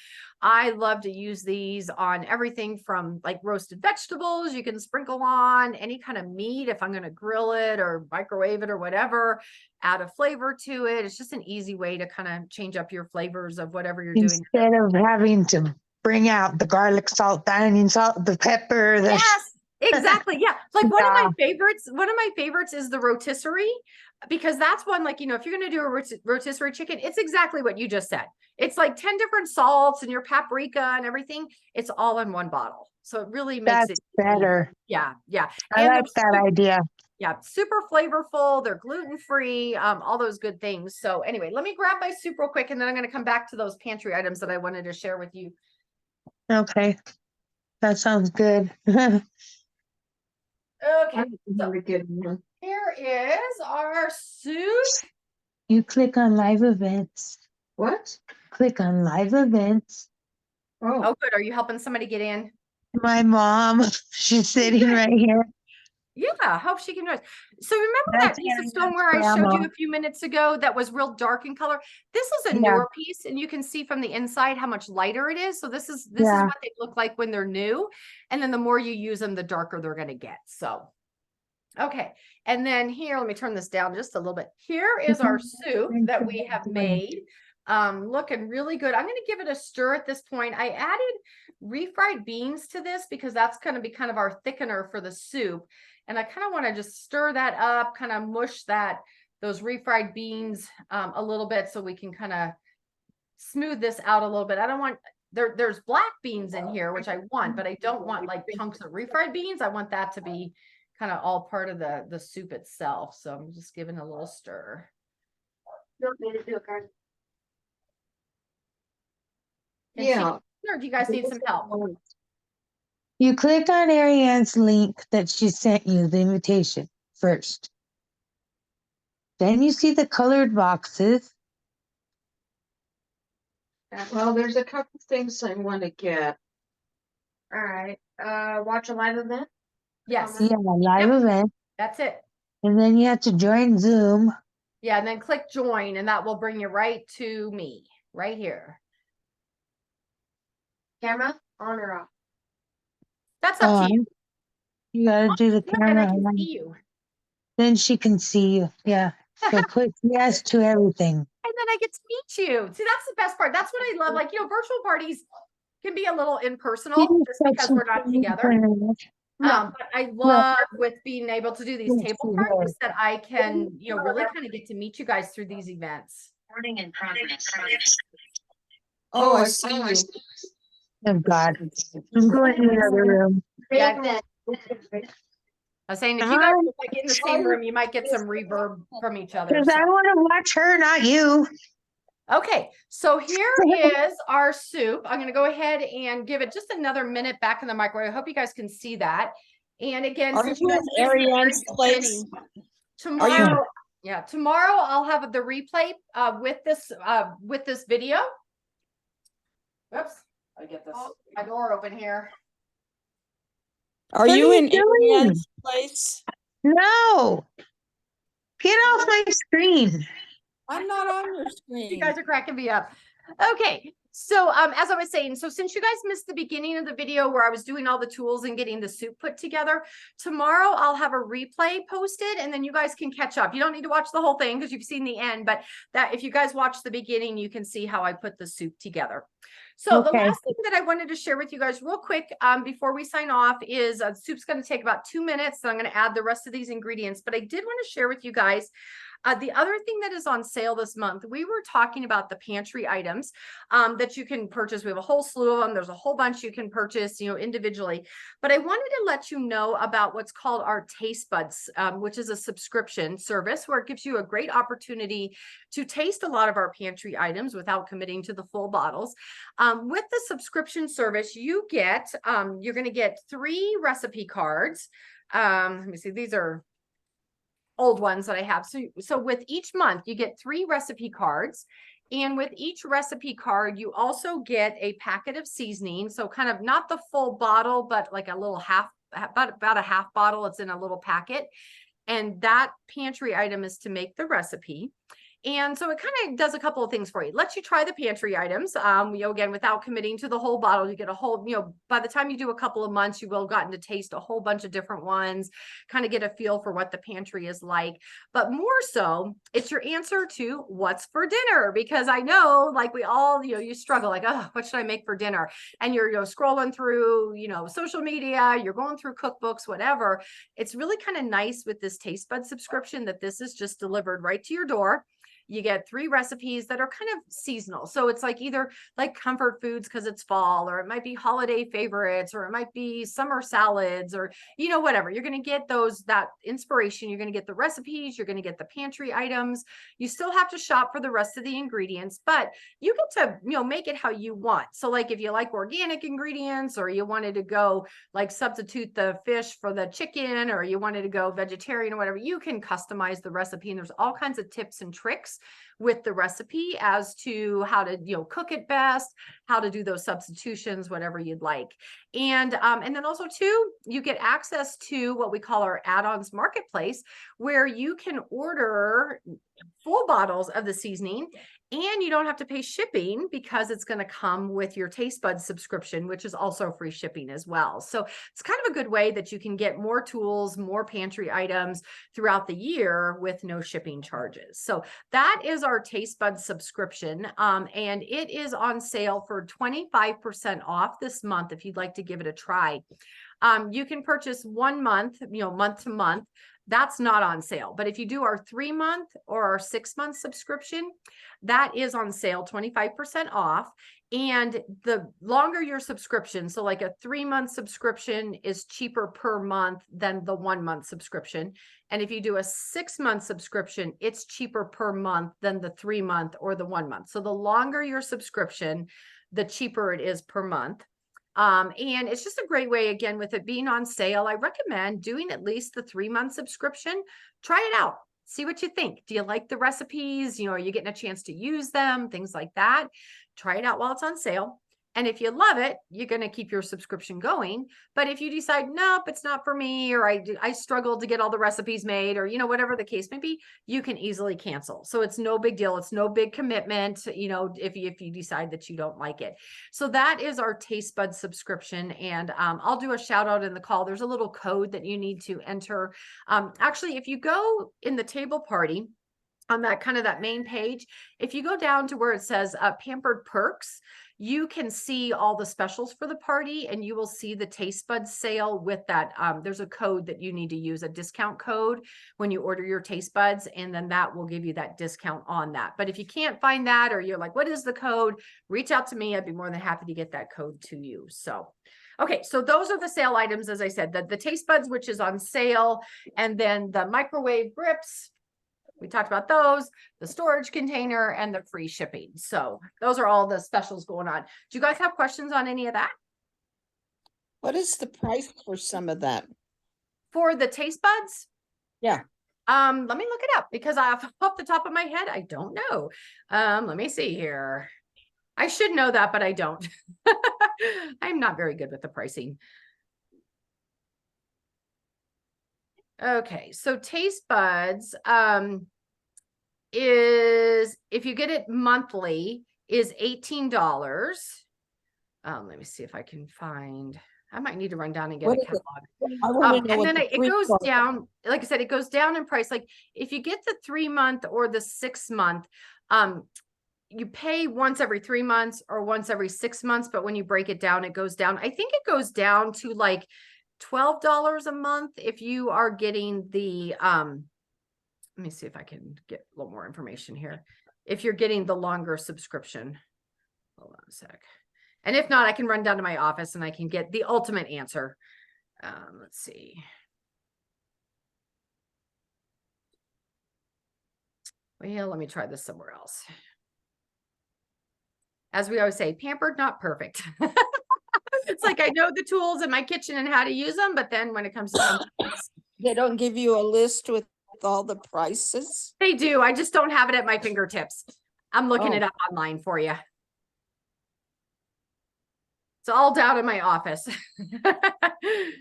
I love to use these on everything from like roasted vegetables, you can sprinkle on any kind of meat if I'm going to grill it or microwave it or whatever, add a flavor to it. It's just an easy way to kind of change up your flavors of whatever you're doing. Instead of having to bring out the garlic salt, the onion salt, the pepper. Yes. Exactly. Yeah. Like one of Yeah. my favorites is the rotisserie, because that's one, like, if you're going to do a rotisserie chicken, it's exactly what you just said. It's like 10 different salts and your paprika and everything. It's all in one bottle. So it really makes That's it better. Yeah. Yeah. I And like that idea. yeah, super flavorful. They're gluten-free, all those good things. So anyway, let me grab my soup real quick, and then I'm going to come back to those pantry items that I wanted to share with you. Okay. That sounds good. Okay. So here is our soup. You click on live events. What? Click on live events. Oh, good. Are you helping somebody get in? My mom, she's sitting right here. Yeah, hope she can do it. So remember That's that piece of Ariane's stoneware I showed grandma. you a few minutes ago that was real dark in color? This is a Yeah. newer piece, and you can see from the inside how much lighter it is. So this is Yeah. what they look like when they're new. And then the more you use them, the darker they're going to get. So, okay. And then here, let me turn this down just a little bit. Here is our soup that we have made. Looking really good. I'm going to give it a stir at this point. I added refried beans to this because that's going to be kind of our thickener for the soup. And I kind of want to just stir that up, kind of mush those refried beans a little bit so we can kind of smooth this out a little bit. I don't want, there's black beans in here, which I want, but I don't want like chunks of refried beans. I want that to be kind of all part of the soup itself. So I'm just giving a little stir. Yeah. Or do you guys need some help? You click on Ariane's link that she sent you, the invitation first. Then you see the colored boxes. Well, there's a couple things I want to get. All right. Watch a live event. Yes. Yeah, live event. That's it. And then you have to join Zoom. Yeah, and then click join, and that will bring you right to me, right here. Camera on or off? That's up to you. You gotta do the Look, and camera I can on. see you. Then she can see you. Yeah. So put yes to everything. And then I get to meet you. See, that's the best part. That's what I love. Like, virtual parties can be a little impersonal just because we're not together. But I love with being able to do these table parties that I can, really kind of get to meet you guys through these events. Recording in progress. Oh, I see you. Oh God. I'm going to the other room. Yeah. I was saying, if you guys look like in the same room, you might get some reverb from each other. Because I want to watch her, not you. Okay, so here is our soup. I'm going to go ahead and give it just another minute back in the microwave. I hope you guys can see that. And again, Are since you you in guys missed the very Ariane's place? tomorrow, tomorrow I'll have the replay with this video. Oops, I get this my door open here. Are What you are in you doing? Ariane's place? No. Get off my screen. I'm not on your You screen. guys are cracking me up. Okay. So, as I was saying, so since you guys missed the beginning of the video where I was doing all the tools and getting the soup put together, tomorrow I'll have a replay posted and then you guys can catch up. You don't need to watch the whole thing because you've seen the end, but that if you guys watch the beginning, you can see how I put the soup together. So the last thing that I wanted to share with you guys real quick before we sign off is soup's going to take about 2 minutes. So I'm going to add the rest of these ingredients, but I did want to share with you guys the other thing that is on sale this month. We were talking about the pantry items that you can purchase. We have a whole slew of them. There's a whole bunch you can purchase, individually. But I wanted to let you know about what's called our Taste Buds, which is a subscription service where it gives you a great opportunity to taste a lot of our pantry items without committing to the full bottles. With the subscription service, you get, you're going to get 3 recipe cards. Let me see, these are old ones that I have. So with each month, you get 3 recipe cards. And with each recipe card, you also get a packet of seasoning. So kind of not the full bottle, but like a little about a half bottle. It's in a little packet. And that pantry item is to make the recipe. And so it kind of does a couple of things for you. It lets you try the pantry items, again, without committing to the whole bottle. You get a whole, by the time you do a couple of months, you will have gotten to taste a whole bunch of different ones, kind of get a feel for what the pantry is like. But more so, it's your answer to what's for dinner, because I know, like, we all, you struggle, like, oh, what should I make for dinner? And you're, scrolling through, social media, you're going through cookbooks, whatever. It's really kind of nice with this taste bud subscription that this is just delivered right to your door. You get 3 recipes that are kind of seasonal. So it's like either like comfort foods because it's fall, or it might be holiday favorites, or it might be summer salads, or, whatever. You're going to get that inspiration. You're going to get the recipes. You're going to get the pantry items. You still have to shop for the rest of the ingredients, but you get to, make it how you want. So like if you like organic ingredients, or you wanted to go like substitute the fish for the chicken, or you wanted to go vegetarian or whatever, you can customize the recipe. And there's all kinds of tips and tricks with the recipe as to how to, cook it best, how to do those substitutions, whatever you'd like. And then also too, you get access to what we call our add-ons marketplace, where you can order full bottles of the seasoning, and you don't have to pay shipping because it's going to come with your taste bud subscription, which is also free shipping as well. So it's kind of a good way that you can get more tools, more pantry items throughout the year with no shipping charges. So that is our taste bud subscription. And it is on sale for 25% off this month if you'd like to give it a try. You can purchase 1 month, month to month. That's not on sale. But if you do our 3-month or our 6-month subscription, that is on sale, 25% off. And the longer your subscription, so like a 3-month subscription is cheaper per month than the 1-month subscription. And if you do a 6-month subscription, it's cheaper per month than the 3-month or the 1 month. So the longer your subscription, the cheaper it is per month. And it's just a great way, again, with it being on sale. I recommend doing at least the 3-month subscription. Try it out. See what you think. Do you like the recipes? Are you getting a chance to use them? Things like that. Try it out while it's on sale. And if you love it, you're going to keep your subscription going. But if you decide, nope, it's not for me, or I struggled to get all the recipes made, or, whatever the case may be, you can easily cancel. So it's no big deal. It's no big commitment, if you decide that you don't like it. So that is our taste bud subscription. And I'll do a shout out in the call. There's a little code that you need to enter. Actually, if you go in the table party, on that main page, if you go down to where it says Pampered Perks, you can see all the specials for the party, and you will see the taste bud sale with that. There's a code that you need to use, a discount code when you order your taste buds, and then that will give you that discount on that. But if you can't find that, or you're like, what is the code? Reach out to me. I'd be more than happy to get that code to you. So okay, so those are the sale items, as I said, the taste buds, which is on sale, and then the microwave grips. We talked about those, the storage container, and the free shipping. So those are all the specials going on. Do you guys have questions on any of that? What is the price for some of that? For the taste buds? Yeah. Let me look it up, because off the top of my head, I don't know. Let me see here. I should know that, but I don't. I'm not very good with the pricing. Okay, so taste buds is, if you get it monthly, is $18. Let me see if I can find, I might need to run down and get What a is it? catalog. And then it goes down, like I said, it goes down in price. Like if you get the 3-month or the 6-month, you pay once every 3 months or once every 6 months, but when you break it down, it goes down. I think it goes down to like $12 a month if you are getting the let me see if I can get a little more information here. If you're getting the longer subscription, hold on a sec. And if not, I can run down to my office and I can get the ultimate answer. Let's see. Well, let me try this somewhere else. As we always say, pampered, not perfect. It's like I know the tools in my kitchen and how to use them, but then when it comes to They don't give you a list with all the prices? they do. I just don't have it at my fingertips. I'm looking Oh. it up online for you. It's all down in my office. I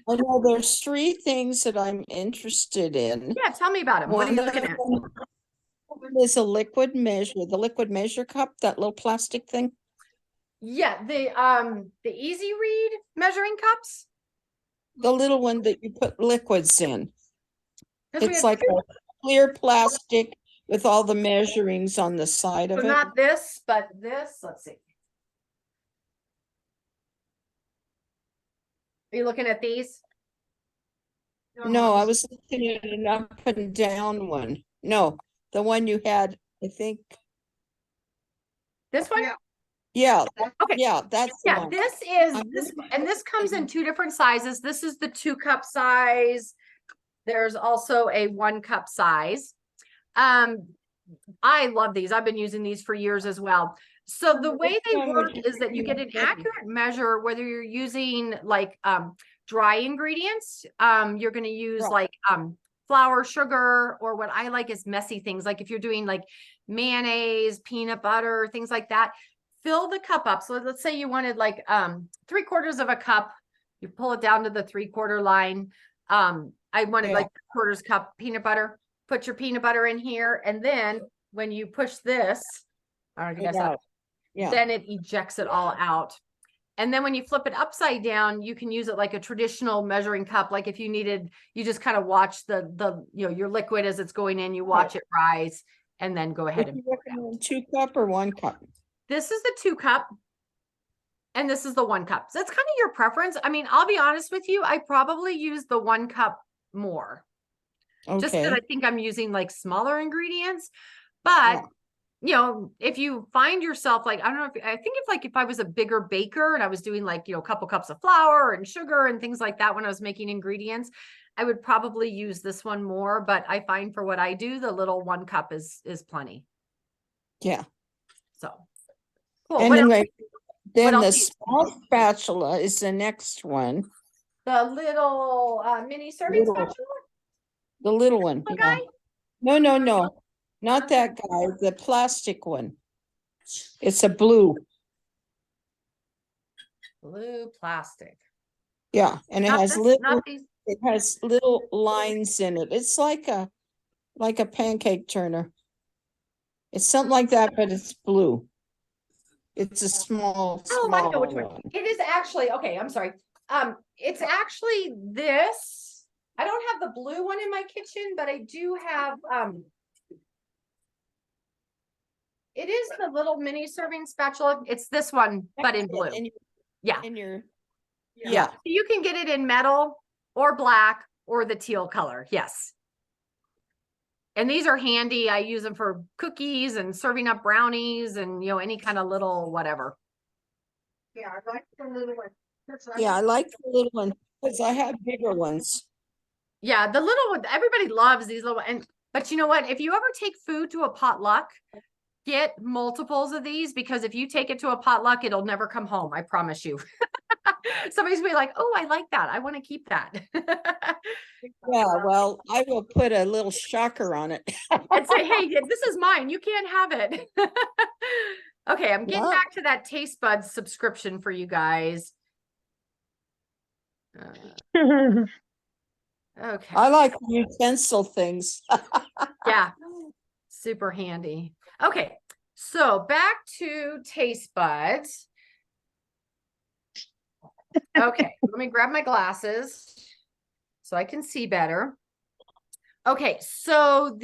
know there's 3 things that I'm interested in. Yeah, tell me about them. What are you One looking of at? them is a liquid measure, the liquid measure cup, that little plastic thing. Yeah, the Easy Read measuring cups. The little one that you put liquids in. 'Cause we It's have like two- a clear plastic with all the measurings on the side so of it. not this, but this, let's see. Are you looking at these? No, I was looking at an up and down one. No, the one you had, I think, This one? Yeah. yeah, Okay. yeah, that's the Yeah, one. this is I'm this, looking and this comes in two different sizes. This is the 2-cup size. There's also a 1-cup size. I love these. I've been using these for years as well. So the way they one would work you is that you get an recommend? accurate measure, whether you're using like dry ingredients, you're going to use Right. like flour, sugar, or what I like is messy things. Like if you're doing like mayonnaise, peanut butter, things like that, fill the cup up. So let's say you wanted like 3/4 of a cup, you pull it down to the 3/4 line. I wanted Yeah. like 3/4 cup peanut butter. Put your peanut butter in here, and then when you push this, I guess Right out. Yeah, then it ejects it all out. And then when you flip it upside down, you can use it like a traditional measuring cup. Like if you needed, you just kind of watch the your liquid as it's going in, you watch it rise, and then go ahead would and you pour it out. recommend 2-cup or 1-cup? This is the 2-cup, and this is the 1-cup. So it's kind of your preference. I mean, I'll be honest with you, I probably use the 1-cup more. Just because Okay, I think I'm using like smaller ingredients, but if you find yourself like, I don't know if I think if I was a bigger baker and I was doing like, a couple cups of flour and sugar and things like that when I was making ingredients, I would probably use this one more. But I find for what I do, the little 1-cup is plenty. yeah. So cool. And What then, else? then the else do you- small spatula is the next one, The little mini serving Little. spatula. the little one. Little Yeah. guy? No, not that guy, the plastic one. It's a blue. Blue plastic. Yeah, and it Not has this, little, not these. it has little lines in it. It's like a pancake turner. It's something like that, but it's blue. It's a small, Oh, I know which small one. one. It is actually, okay, I'm sorry. It's actually this. I don't have the blue one in my kitchen, but I do have, it is the little mini serving spatula. It's this one, but in blue. And Yeah. yeah, You can get it in metal or black or the teal color. Yes. And these are handy. I use them for cookies and serving up brownies and, any kind of little whatever. Yeah, I like the little one. yeah, I like the little one because I have bigger ones. Yeah, the little one, everybody loves these little, but you know what? If you ever take food to a potluck, get multiples of these, because if you take it to a potluck, it'll never come home. I promise you. Somebody's gonna be like, oh, I like that. I want to keep that. Yeah, well, I will put a little shocker on it. And say, hey, this is mine. You can't have it. Okay, I'm getting Yeah. back to that taste buds subscription for you guys. Okay. I like utensil things. Yeah, super handy. Okay, so back to taste buds. Okay, let me grab my glasses so I can see better. Okay, so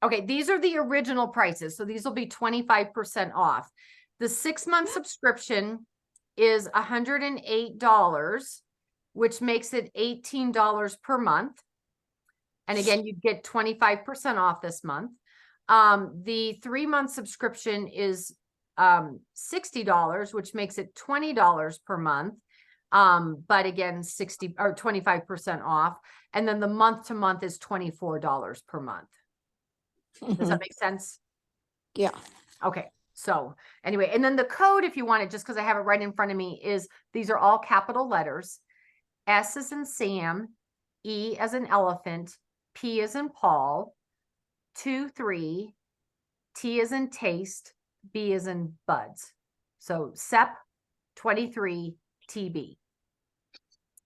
okay, these are the original prices. So these will be 25% off. The 6-month subscription is $108, which makes it $18 per month. And again, you get 25% off this month. The 3-month subscription is $60, which makes it $20 per month. But again, 60 or 25% off. And then the month to month is $24 per month. Does that make sense? Yeah. Okay. So anyway, and then the code, if you want it, just because I have it right in front of me, is these are all capital letters. S as in Sam, E as in elephant, P as in Paul, 23, T as in taste, B as in buds. So SEP 23 TB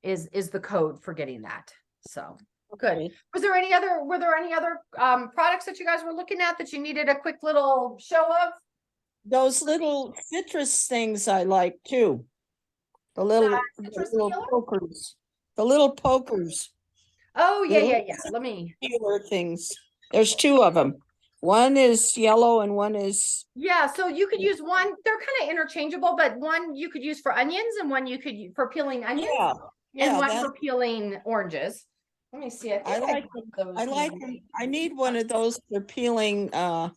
is the code for getting that. So Good. Okay. Were there any other products that you guys were looking at that you needed a quick little show of? Those little citrus things I like too. The little citrus little peeler? pokers. The little pokers. Oh, yeah, Little yeah, yeah. Let me. peeler things. There's two of them. One is yellow and one is, Yeah, so you could use one, they're kind of interchangeable, but one you could use for onions and one you could for peeling onions yeah, and yeah, one that's, for peeling oranges. Let me see. I like them. them. I like them. I need one of those for peeling the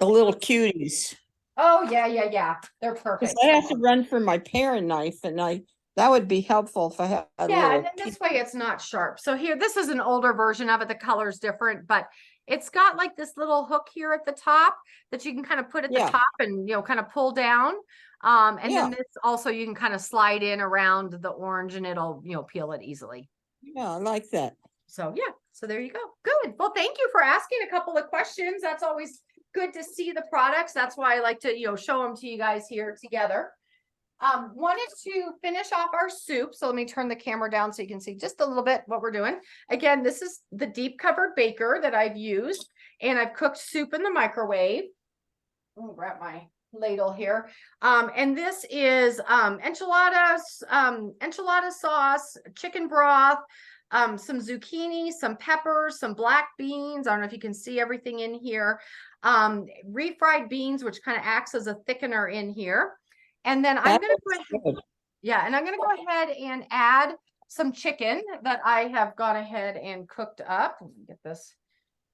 little cuties. Oh, yeah, yeah, yeah. They're Cause perfect. I have to run for my paring knife and that would be helpful if I had a Yeah, little. and then this way it's not sharp. So here, this is an older version of it. The color's different, but it's got like this little hook here at the top that you can kind of put at the Yeah. top and, kind of pull down. And Yeah. then this also you can kind of slide in around the orange and it'll, peel it easily. Yeah, I like that. So yeah, so there you go. Good. Well, thank you for asking a couple of questions. That's always good to see the products. That's why I like to, show them to you guys here together. Wanted to finish off our soup. So let me turn the camera down so you can see just a little bit what we're doing. Again, this is the deep covered baker that I've used, and I've cooked soup in the microwave. Let me grab my ladle here. And this is enchiladas, enchilada sauce, chicken broth, some zucchini, some peppers, some black beans. I don't know if you can see everything in here. Refried beans, which kind of acts as a thickener in here. And then I'm going to go ahead. Yeah, and I'm going to go ahead and add some chicken that I have gone ahead and cooked up. Let me get this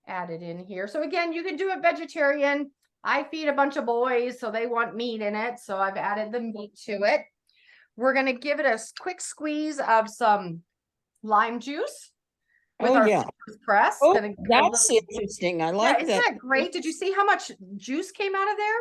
added in here. So again, you can do it vegetarian. I feed a bunch of boys, so they want meat in it. So I've added the meat to it. We're going to give it a quick squeeze of some lime juice with our citrus press. Oh, that's interesting. I like isn't that. that great? Did you see how much juice came out of there?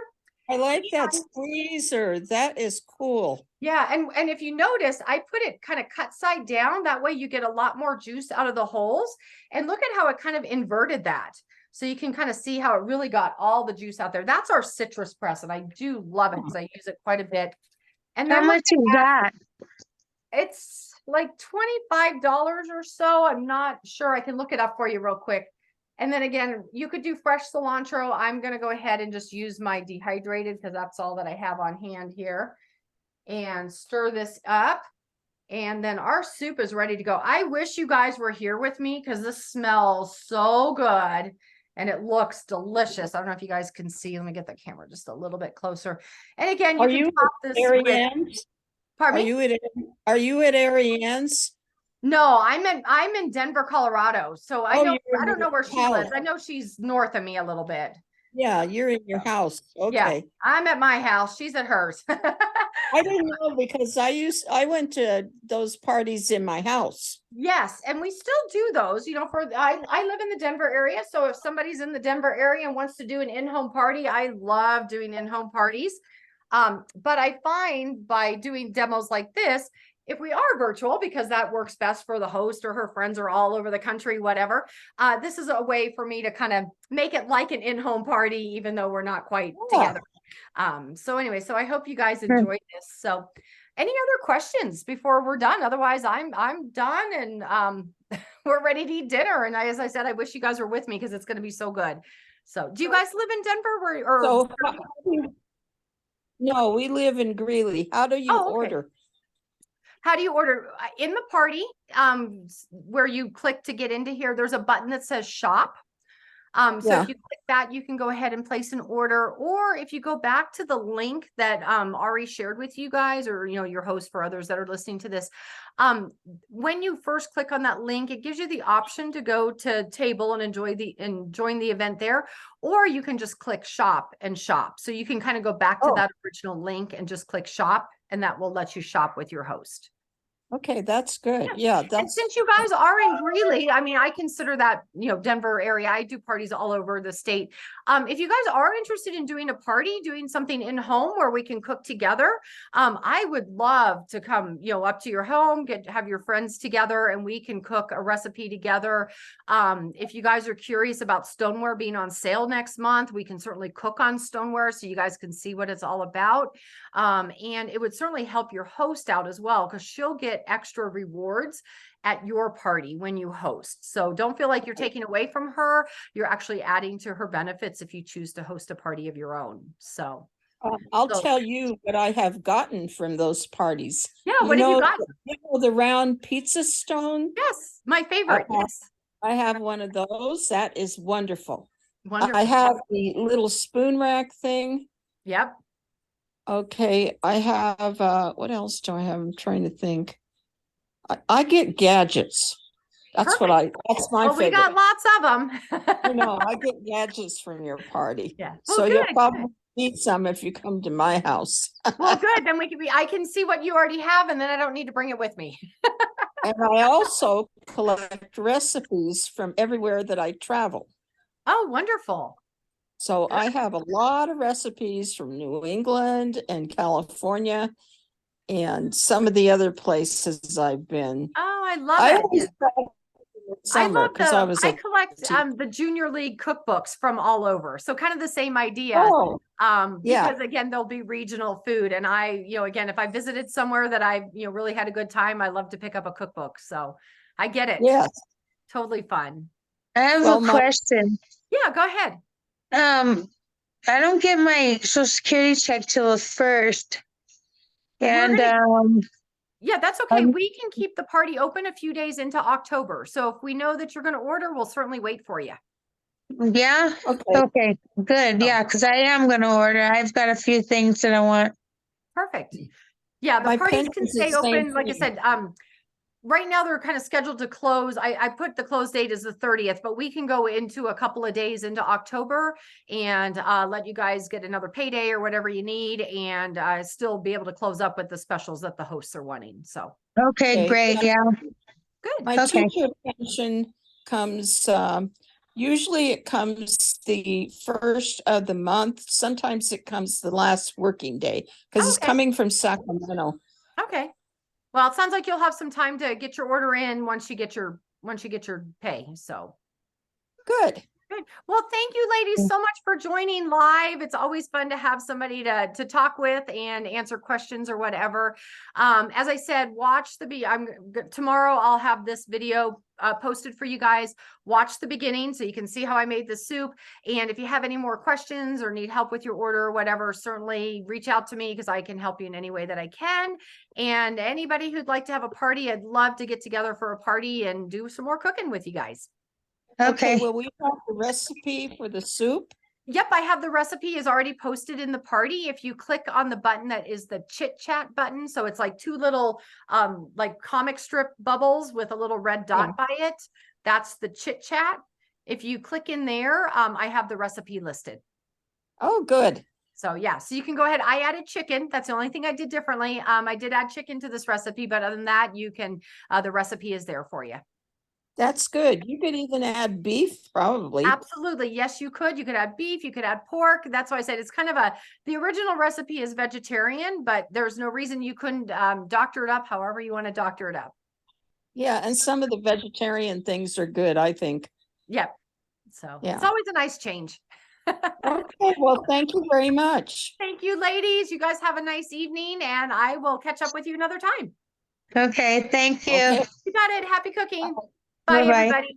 I like that squeezer. That is cool. Yeah, and if you notice, I put it kind of cut side down. That way you get a lot more juice out of the holes. And look at how it kind of inverted that. So you can kind of see how it really got all the juice out there. That's our citrus press, and I do love it because I use it quite a bit. And How then much is that? it's like $25 or so. I'm not sure. I can look it up for you real quick. And then again, you could do fresh cilantro. I'm going to go ahead and just use my dehydrated because that's all that I have on hand here. And stir this up. And then our soup is ready to go. I wish you guys were here with me because this smells so good and it looks delicious. I don't know if you guys can see. Let me get the camera just a little bit closer. And again, you can top this with, pardon me? Are you at Ariane's? No, I'm in Denver, Colorado. So I don't know where she lives. I know she's north of me a little bit. Yeah, you're in your house. Okay. Yeah, I'm at my house. She's at hers. I didn't know because I went to those parties in my house. Yes, and we still do those, I live in the Denver area. So if somebody's in the Denver area and wants to do an in-home party, I love doing in-home parties. But I find by doing demos like this, if we are virtual, because that works best for the host or her friends are all over the country, whatever, this is a way for me to kind of make it like an in-home party, even though we're not quite together. So anyway, so I hope you guys enjoyed this. So any other questions before we're done? Otherwise, I'm done and we're ready to eat dinner. And as I said, I wish you guys were with me because it's going to be so good. So do you guys live in Denver No, we live in Greeley. How do you order? How do you order? In the party, where you click to get into here, there's a button that says shop. So if you click that, you can go ahead and place an order. Or if you go back to the link that Ari shared with you guys, or your host for others that are listening to this, when you first click on that link, it gives you the option to go to table and join the event there, or you can just click shop and shop. So you can kind of go back to that original link and just click shop, and that will let you shop with your host. Okay, that's good. Yeah, and since you guys are in Greeley, I mean, I consider that, Denver area. I do parties all over the state. If you guys are interested in doing a party, doing something in home where we can cook together, I would love to come, up to your home, have your friends together, and we can cook a recipe together. If you guys are curious about stoneware being on sale next month, we can certainly cook on stoneware so you guys can see what it's all about. And it would certainly help your host out as well, because she'll get get extra rewards at your party when you host. So don't feel like you're taking away from her. You're actually adding to her benefits if you choose to host a party of your own. So I'll So- tell you what I have gotten from those parties. yeah, what have you got? The round pizza stone? Yes, my favorite. Uh-huh. Yes. I have one of those. That is wonderful. Wonderful. I have the little spoon rack thing. Yep. Okay, I have, what else do I have? I'm trying to think. I get gadgets. That's my Well, we favorite. got lots of them. You know, I get gadgets from your party. Yeah. So Well, you'll good, probably need some if you come to my house. Well, good. Then I can see what you already have, and then I don't need to bring it with me. And I also collect recipes from everywhere that I travel. Oh, wonderful. So I have a lot of recipes from New England and California and some of the other places I've been. Oh, I love I it. always travel in the summer because I was I a collect teacher. the junior league cookbooks from all over. So kind of the same idea. Oh, yeah. Because again, there'll be regional food. And again, if I visited somewhere that I, really had a good time, I love to pick up a cookbook. So I get it. yes. Totally fun. I have Well, a question. Yeah, go ahead. I don't get my social security check till the 1st. And Yeah, that's okay. Um, We can keep the party open a few days into October. So if we know that you're going to order, we'll certainly wait for you. yeah, Okay. okay, good. Oh. Yeah, because I am gonna order. I've got a few things that I want. Perfect. Yeah, the My parties can pension's the stay same open. Like I thing. said, right now they're kind of scheduled to close. I put the close date as the 30th, but we can go into a couple of days into October and let you guys get another payday or whatever you need and still be able to close up with the specials that the hosts are wanting. So Okay, Okay. great. Yeah. good. My Okay. teacher pension comes, usually it comes the first of the month. Sometimes it comes the last working day because it's Okay. coming from Sacramento. Okay. Well, it sounds like you'll have some time to get your order in once you get your pay. So Good. good. Well, thank you ladies so much for joining live. It's always fun to have somebody to talk with and answer questions or whatever. As I said, watch tomorrow I'll have this video posted for you guys. Watch the beginning so you can see how I made the soup. And if you have any more questions or need help with your order or whatever, certainly reach out to me because I can help you in any way that I can. And anybody who'd like to have a party, I'd love to get together for a party and do some more cooking with you guys. Okay. Will we have the recipe for the soup? Yep, I have the recipe is already posted in the party. If you click on the button that is the chit chat button, so it's like two little like comic strip bubbles with a little red dot by it. That's the chit chat. If you click in there, I have the recipe listed. Oh, good. So yeah, so you can go ahead. I added chicken. That's the only thing I did differently. I did add chicken to this recipe, but other than that, you can the recipe is there for you. That's good. You could even add beef, probably. Absolutely. Yes, you could. You could add beef, you could add pork. That's why I said it's kind of the original recipe is vegetarian, but there's no reason you couldn't doctor it up however you want to doctor it up. Yeah, and some of the vegetarian things are good, I think. Yep. So Yeah. it's always a nice change. Okay, well, thank you very much. Thank you, ladies. You guys have a nice evening and I will catch up with you another time. Okay, thank you. Okay. You got it. Happy cooking. Bye, Bye-bye. everybody.